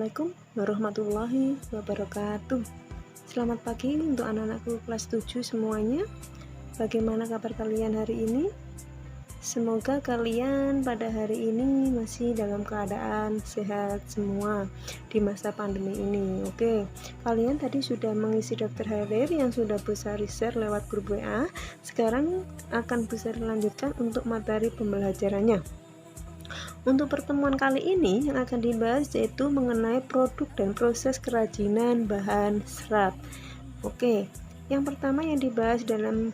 Assalamualaikum warahmatullahi wabarakatuh. Selamat pagi untuk anak-anakku kelas 7 semuanya. Bagaimana kabar kalian hari ini? Semoga kalian pada hari ini masih dalam keadaan sehat semua di masa pandemi ini. Oke, kalian tadi sudah mengisi daftar hadir yang sudah Bu Sari share lewat grup WA. Sekarang akan Bu Sari lanjutkan untuk materi pembelajarannya. Untuk pertemuan kali ini yang akan dibahas yaitu mengenai produk dan proses kerajinan bahan serat. Oke, yang pertama yang dibahas dalam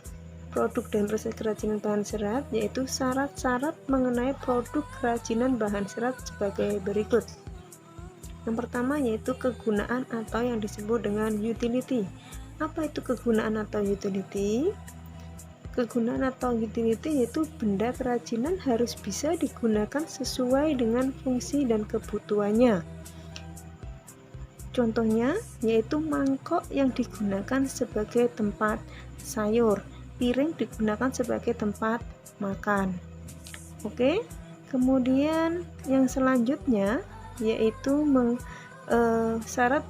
produk dan proses kerajinan bahan serat yaitu syarat-syarat mengenai produk kerajinan bahan serat sebagai berikut. Yang pertama yaitu kegunaan atau yang disebut dengan utility. Apa itu kegunaan atau utility? Kegunaan atau utility yaitu benda kerajinan harus bisa digunakan sesuai dengan fungsi dan kebutuhannya. Contohnya yaitu mangkok yang digunakan sebagai tempat sayur, piring digunakan sebagai tempat makan. Oke, kemudian yang selanjutnya yaitu syarat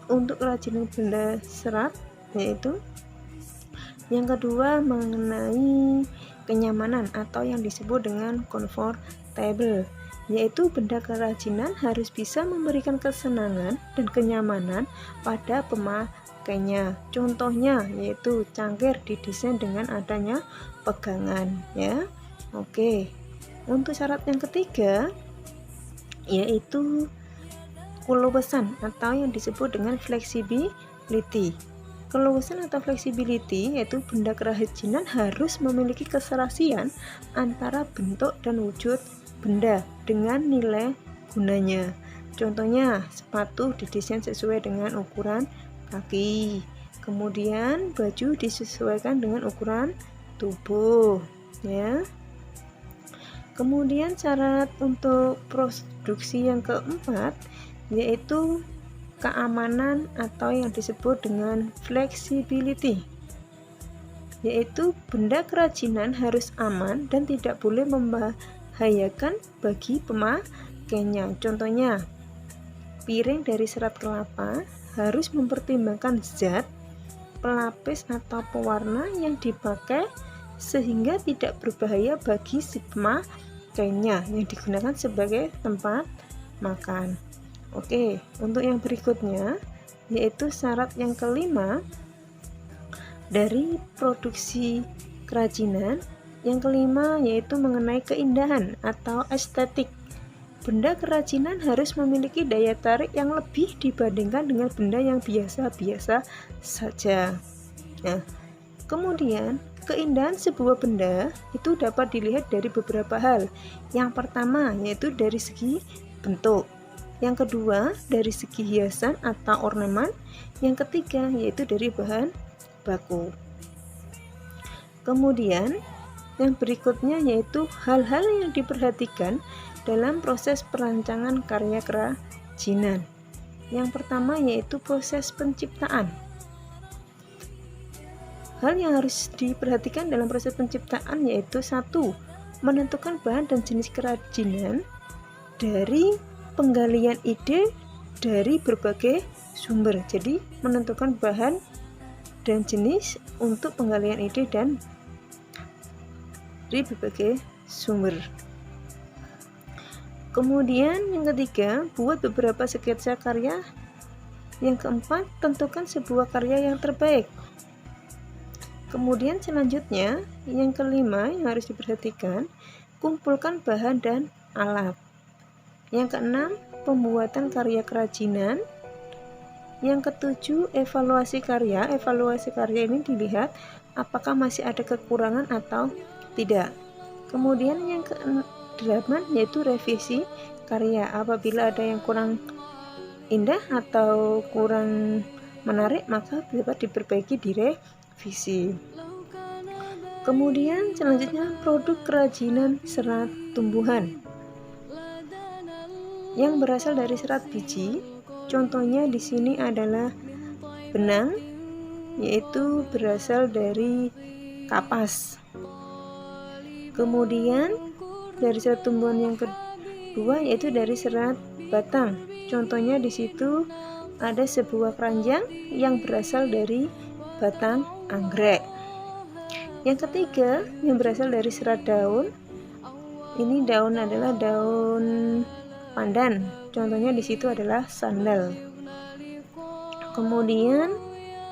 untuk kerajinan benda serat yaitu yang kedua mengenai kenyamanan atau yang disebut dengan comfortable, yaitu benda kerajinan harus bisa memberikan kesenangan dan kenyamanan pada pemakainya. Contohnya yaitu cangkir didesain dengan adanya pegangan ya. Oke. Untuk syarat yang ketiga yaitu keluasan atau yang disebut dengan flexibility. Keluasan atau flexibility yaitu benda kerajinan harus memiliki keserasian antara bentuk dan wujud benda dengan nilai gunanya. Contohnya, sepatu didesain sesuai dengan ukuran kaki. Kemudian, baju disesuaikan dengan ukuran tubuh, ya. Kemudian syarat untuk produksi yang keempat yaitu keamanan atau yang disebut dengan flexibility, yaitu benda kerajinan harus aman dan tidak boleh membahayakan bagi pemakainya. Contohnya, piring dari serat kelapa harus mempertimbangkan zat, pelapis atau pewarna yang dipakai sehingga tidak berbahaya bagi si pemakainya yang digunakan sebagai tempat makan. Oke, untuk yang berikutnya yaitu syarat yang kelima dari produksi kerajinan. Yang kelima yaitu mengenai keindahan atau estetik. Benda kerajinan harus memiliki daya tarik yang lebih dibandingkan dengan benda yang biasa-biasa saja. Nah, kemudian keindahan sebuah benda itu dapat dilihat dari beberapa hal. Yang pertama yaitu dari segi bentuk. Yang kedua, dari segi hiasan atau ornamen. Yang ketiga, yaitu dari bahan baku. Kemudian, yang berikutnya yaitu hal-hal yang diperhatikan dalam proses perancangan karya kerajinan. Yang pertama yaitu proses penciptaan. Hal yang harus diperhatikan dalam proses penciptaan yaitu 1. Menentukan bahan dan jenis kerajinan dari penggalian ide dari berbagai sumber. Jadi menentukan bahan dan jenis untuk penggalian ide dan dari berbagai sumber. Kemudian yang ketiga, buat beberapa sketsa karya. Yang keempat, tentukan sebuah karya yang terbaik. Kemudian selanjutnya, yang kelima yang harus diperhatikan, kumpulkan bahan dan alat. Yang keenam, pembuatan karya kerajinan. Yang ketujuh, evaluasi karya. Evaluasi karya ini dilihat apakah masih ada kekurangan atau tidak. Kemudian yang ke-8 yaitu revisi karya. Apabila ada yang kurang indah atau kurang menarik, maka dapat diperbaiki, direvisi. Kemudian selanjutnya produk kerajinan serat tumbuhan yang berasal dari serat biji. Contohnya di sini adalah benang, yaitu berasal dari kapas. Kemudian dari serat tumbuhan yang kedua yaitu dari serat batang. Contohnya di situ ada sebuah keranjang yang berasal dari batang anggrek. Yang ketiga, yang berasal dari serat daun. Ini daun adalah daun pandan. Contohnya di situ adalah sandal. Kemudian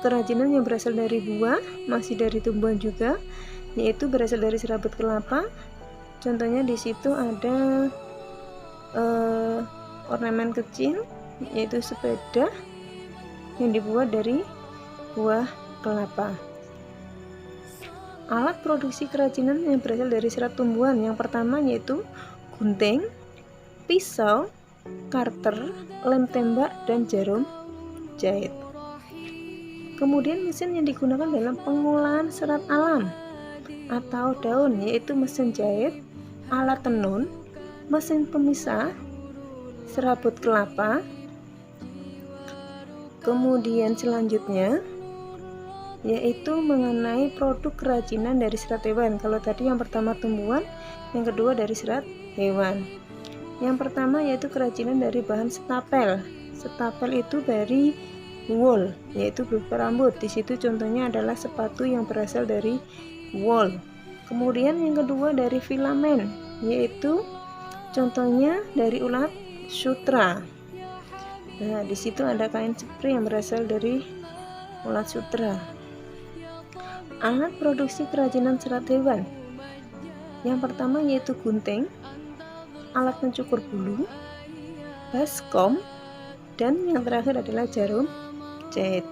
kerajinan yang berasal dari buah, masih dari tumbuhan juga, yaitu berasal dari serabut kelapa. Contohnya di situ ada ornamen kecil, yaitu sepeda yang dibuat dari buah kelapa. Alat produksi kerajinan yang berasal dari serat tumbuhan yang pertama yaitu gunting, pisau, karter, lem tembak, dan jarum jahit. Kemudian mesin yang digunakan dalam pengolahan serat alam atau daun yaitu mesin jahit, alat tenun, mesin pemisah, serabut kelapa. Kemudian selanjutnya yaitu mengenai produk kerajinan dari serat hewan. Kalau tadi yang pertama tumbuhan, yang kedua dari serat hewan. Yang pertama yaitu kerajinan dari bahan setapel. Setapel itu dari wool, yaitu berupa rambut. Di situ contohnya adalah sepatu yang berasal dari wool. Kemudian yang kedua dari filamen, yaitu contohnya dari ulat sutra. Nah, di situ ada kain spray yang berasal dari ulat sutra. Alat produksi kerajinan serat hewan. Yang pertama yaitu gunting, alat mencukur bulu, baskom, dan yang terakhir adalah jarum jahit.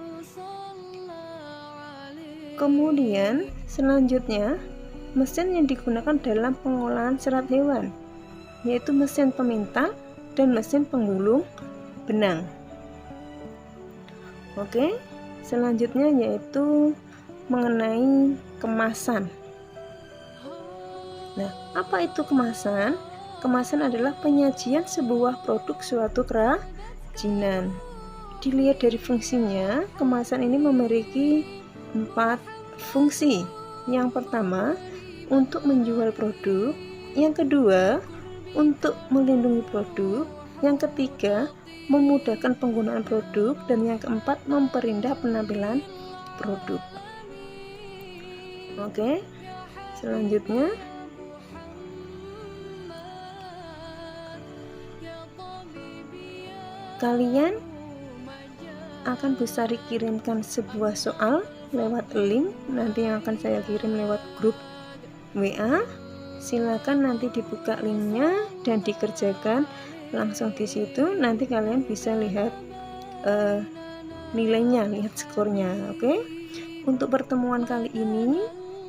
Kemudian selanjutnya mesin yang digunakan dalam pengolahan serat hewan, yaitu mesin pemintal dan mesin penggulung benang. Oke, selanjutnya yaitu mengenai kemasan. Nah, apa itu kemasan? Kemasan adalah penyajian sebuah produk suatu kerajinan. Dilihat dari fungsinya, kemasan ini memiliki 4 fungsi. Yang pertama, untuk menjual produk. Yang kedua, untuk melindungi produk. Yang ketiga, memudahkan penggunaan produk. Dan yang keempat, memperindah penampilan produk. Oke, selanjutnya kalian akan bisa dikirimkan sebuah soal lewat link nanti yang akan saya kirim lewat grup WA. Silakan nanti dibuka linknya dan dikerjakan langsung di situ. Nanti kalian bisa lihat nilainya, lihat skornya. Oke. Untuk pertemuan kali ini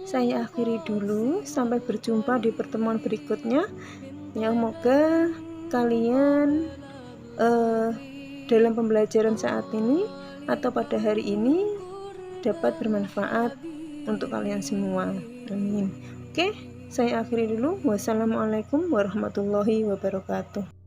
saya akhiri dulu. Sampai berjumpa di pertemuan berikutnya. Yang semoga kalian dalam pembelajaran saat ini atau pada hari ini dapat bermanfaat untuk kalian semua. Amin. Oke, saya akhiri dulu. Wassalamualaikum warahmatullahi wabarakatuh.